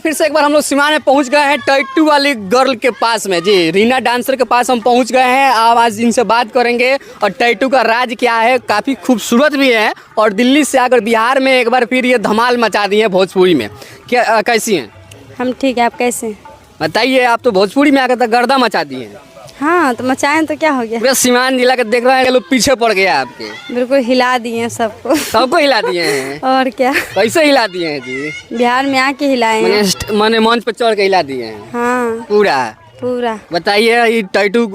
फिर से एक बार हम लोग सिवान में पहुंच गए हैं टैटू वाली गर्ल के पास में जी, रीना डांसर के पास हम पहुंच गए हैं। अब आज इनसे बात करेंगे और टैटू का राज क्या है। काफ़ी खूबसूरत भी है और दिल्ली से आकर बिहार में एक बार फिर ये धमाल मचा दी है भोजपुरी में। क्या कैसी हैं? हम ठीक है, आप कैसे हैं? बताइए, आप तो भोजपुरी में आकर तक गर्दा मचा दी हैं। हाँ तो मचाएं तो क्या हो गया, पूरा सिवान जिला के देख रहे हैं लोग पीछे पड़ गया आपके। बिल्कुल हिला दिए सबको। सबको हिला दिए हैं। और क्या, कैसे हिला दिए हैं जी? बिहार में आके हिलाए हैं। मैंने मंच पर चढ़ के हिला दिए हैं हाँ पूरा। पूरा। बताइए, ये टैटू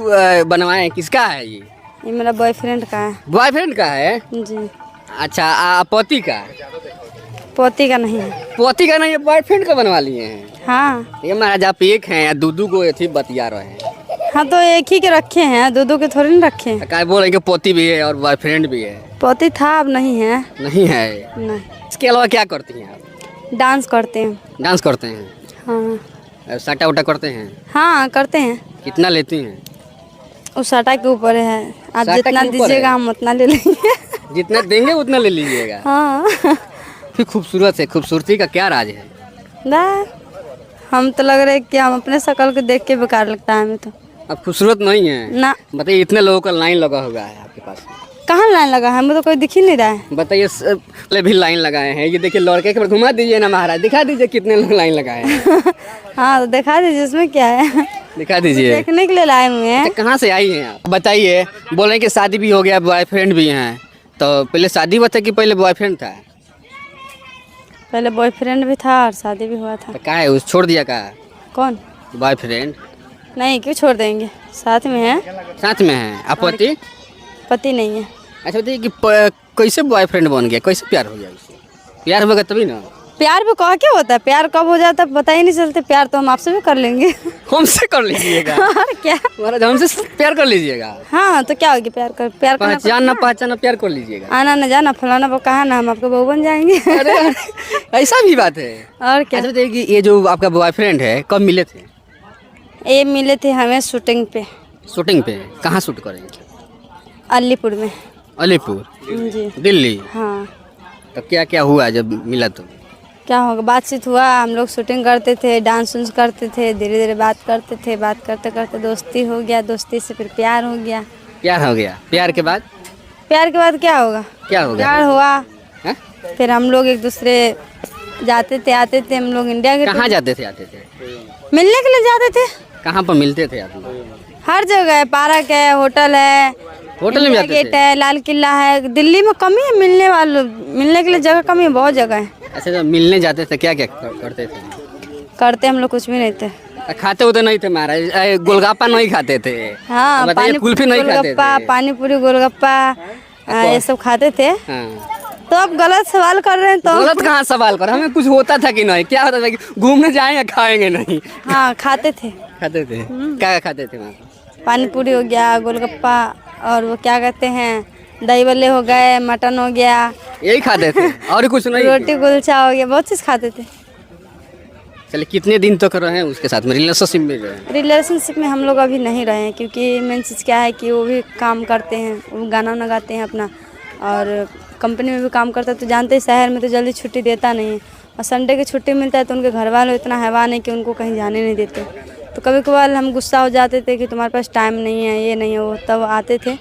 बनवाए किसका है? ये मेरा बॉयफ्रेंड का है। बॉयफ्रेंड का है जी। अच्छा, पति का? पोती का नहीं है। पति का नहीं है, बॉयफ्रेंड का बनवा लिए हैं। हाँ ये महाराज आप एक हैं या दू को थी बतिया रहे हैं? हाँ तो एक ही के रखे हैं, दो के थोड़ी ना रखे हैं। क्या बोल रहे हैं कि पति भी है और बॉयफ्रेंड भी है? पोती था, अब नहीं है। नहीं है? नहीं। इसके अलावा क्या करती हैं आप? डांस करते हैं। डांस करते हैं? हाँ साटा उटा करते हैं? हाँ करते हैं। कितना लेती हैं? उस साटा के ऊपर है, आप साटा जितना के ऊपर दीजिएगा है? हम उतना ले लेंगे। जितना देंगे उतना ले लीजिएगा। हाँ फिर खूबसूरत है, खूबसूरती का क्या राज है? ना, हम तो लग रहे हैं कि हम अपने शक्ल को देख के बेकार लगता है हमें तो। अब खूबसूरत नहीं है ना। बताइए, इतने लोगों का लाइन लगा हुआ है आपके पास। कहाँ लाइन लगा है, हमें तो कोई दिख ही नहीं रहा है। बताइए, पहले भी लाइन लगाए हैं। ये देखिए लड़के के घुमा दीजिए ना महाराज, दिखा दीजिए कितने लोग लाइन लगाए हैं। हाँ तो दिखा दीजिए, इसमें क्या है। दिखा दीजिए। देखने के लिए लाए हुए हैं। कहाँ से आई हैं आप? बताइए, बोल रहे हैं कि शादी भी हो गया, बॉयफ्रेंड भी हैं, तो पहले शादी हुआ था कि पहले बॉयफ्रेंड था? पहले बॉयफ्रेंड भी था और शादी भी हुआ था। तो क्या है, उस छोड़ दिया का कौन? बॉयफ्रेंड? नहीं, क्यों छोड़ देंगे, साथ में है। साथ में है? आप पति? पति नहीं है। अच्छा बताइए कि कैसे बॉयफ्रेंड बन गया, कैसे प्यार हो गया उससे? प्यार होगा तभी ना। प्यार भी कह क्या होता है, प्यार कब हो जाता है पता ही नहीं चलते। प्यार तो हम आपसे भी कर लेंगे। हमसे कर लीजिएगा? और क्या। महाराज हमसे प्यार कर लीजिएगा? हाँ तो क्या होगी, प्यार कर, प्यार करना पहचान ना पहचान प्यार कर लीजिएगा? आना न जाना फलाना वो कहा ना, हम आपके बहू बन जाएंगे। अरे ऐसा भी बात है? और क्या। अच्छा बताइए कि ये जो आपका बॉयफ्रेंड है, कब मिले थे? ये मिले थे हमें शूटिंग पे। शूटिंग पे? कहाँ शूट करेंगे? अलीपुर में। अलीपुर जी। दिल्ली? हाँ। तो क्या क्या हुआ जब मिला तो? क्या होगा, बातचीत हुआ, हम लोग शूटिंग करते थे, डांस उन्स करते थे, धीरे धीरे बात करते थे, बात करते करते दोस्ती हो गया, दोस्ती से फिर प्यार हो गया। प्यार हो गया? प्यार के बाद? प्यार के बाद क्या होगा? क्या हो गया? प्यार हुआ। हैं? फिर हम लोग एक दूसरे जाते थे आते थे, हम लोग इंडिया के कहाँ जाते थे आते थे? मिलने के लिए जाते थे। कहाँ पर मिलते थे आप लोग? हर जगह है, पार्क है, होटल है, होटल में इंडिया जाते गेट थे? है, लाल किला है। दिल्ली में कमी है मिलने वालों, मिलने के लिए जगह कमी है, बहुत जगह है। अच्छा, जब मिलने जाते थे क्या क्या करते थे? करते हम लोग कुछ भी नहीं थे। खाते होते नहीं थे महाराज? गोलगप्पा नहीं खाते थे? हाँ, बताइए, कुल्फी नहीं खाते गोलगप्पा, थे? पानी पूरी, गोलगप्पा, ये सब खाते थे। हाँ। तो आप गलत सवाल कर रहे हैं तो। गलत कहाँ सवाल कर, हमें कुछ होता था कि नहीं? क्या होता था कि घूमने जाएंगे खाएंगे नहीं? हाँ खाते थे। खाते थे? क्या खाते थे वहाँ? पानी पूरी हो गया, गोलगप्पा, और वो क्या कहते हैं, दही बल्ले हो गए, मटन हो गया, यही खाते थे और कुछ नहीं? रोटी कुलचा हो गया, बहुत चीज़ खाते थे। चलिए, कितने दिन तक रहे हैं उसके साथ में, रिलेशनशिप में रहे? रिलेशनशिप में हम लोग अभी नहीं रहे हैं, क्योंकि मेन चीज़ क्या है कि वो भी काम करते हैं, वो गाना वाना गाते हैं अपना, और कंपनी में भी काम करता है। तो जानते हैं शहर में तो जल्दी छुट्टी देता नहीं है, और संडे की छुट्टी मिलता है तो उनके घर वाले इतना हैवान है कि उनको कहीं जाने नहीं देते। तो कभी कभार हम गुस्सा हो जाते थे कि तुम्हारे पास टाइम नहीं है, ये नहीं है वो, तब आते थे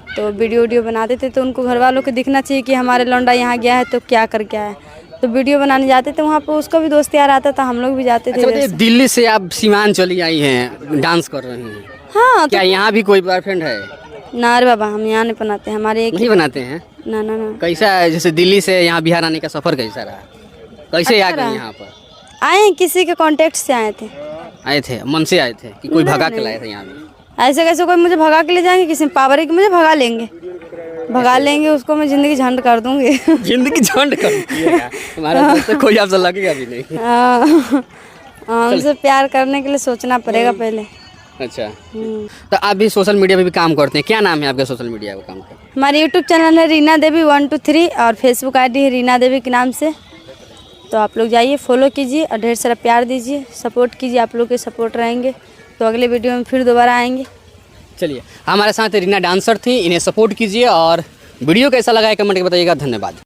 तो वीडियो बनाते थे। तो उनको घर वालों को दिखना चाहिए कि हमारे लौंडा यहाँ गया है तो क्या कर क्या है, तो वीडियो बनाने जाते थे वहाँ पर। उसका भी दोस्त यार आता था, हम लोग भी जाते थे। अच्छा, दिल्ली से आप सिवान चली आई हैं, डांस कर रही हैं। हाँ। क्या यहाँ भी कोई बॉयफ्रेंड है? ना अरे बाबा, हम यहाँ नहीं बनाते, हमारे एक नहीं बनाते हैं? ना ना ना। कैसा है, जैसे दिल्ली से यहाँ बिहार आने का सफर कैसा रहा? कैसे आ गए यहाँ पर? आए हैं, किसी के कांटेक्ट से आए थे। आए थे मन से आए थे कि कोई भगा के लाए थे यहाँ में? ऐसे कैसे कोई मुझे भगा के ले जाएंगे, किसी पावर है कि मुझे भगा लेंगे? भगा लेंगे उसको, मैं जिंदगी झंड कर दूंगी। जिंदगी झंड कर दिएगा? हमारा तो कोई आपसे लगेगा भी नहीं। हमसे प्यार करने के लिए सोचना पड़ेगा पहले। अच्छा, तो आप भी सोशल मीडिया पे भी काम करते हैं, क्या नाम है आपका सोशल मीडिया पे काम का? हमारी यूट्यूब चैनल है रीना देवी 123 और फेसबुक आईडी है रीना देवी के नाम से। तो आप लोग जाइए, फॉलो कीजिए और ढेर सारा प्यार दीजिए, सपोर्ट कीजिए। आप लोग के सपोर्ट रहेंगे तो अगले वीडियो में फिर दोबारा आएंगे। चलिए, हमारे साथ रीना डांसर थी, इन्हें सपोर्ट कीजिए और वीडियो कैसा लगा है कमेंट करके बताइएगा। धन्यवाद।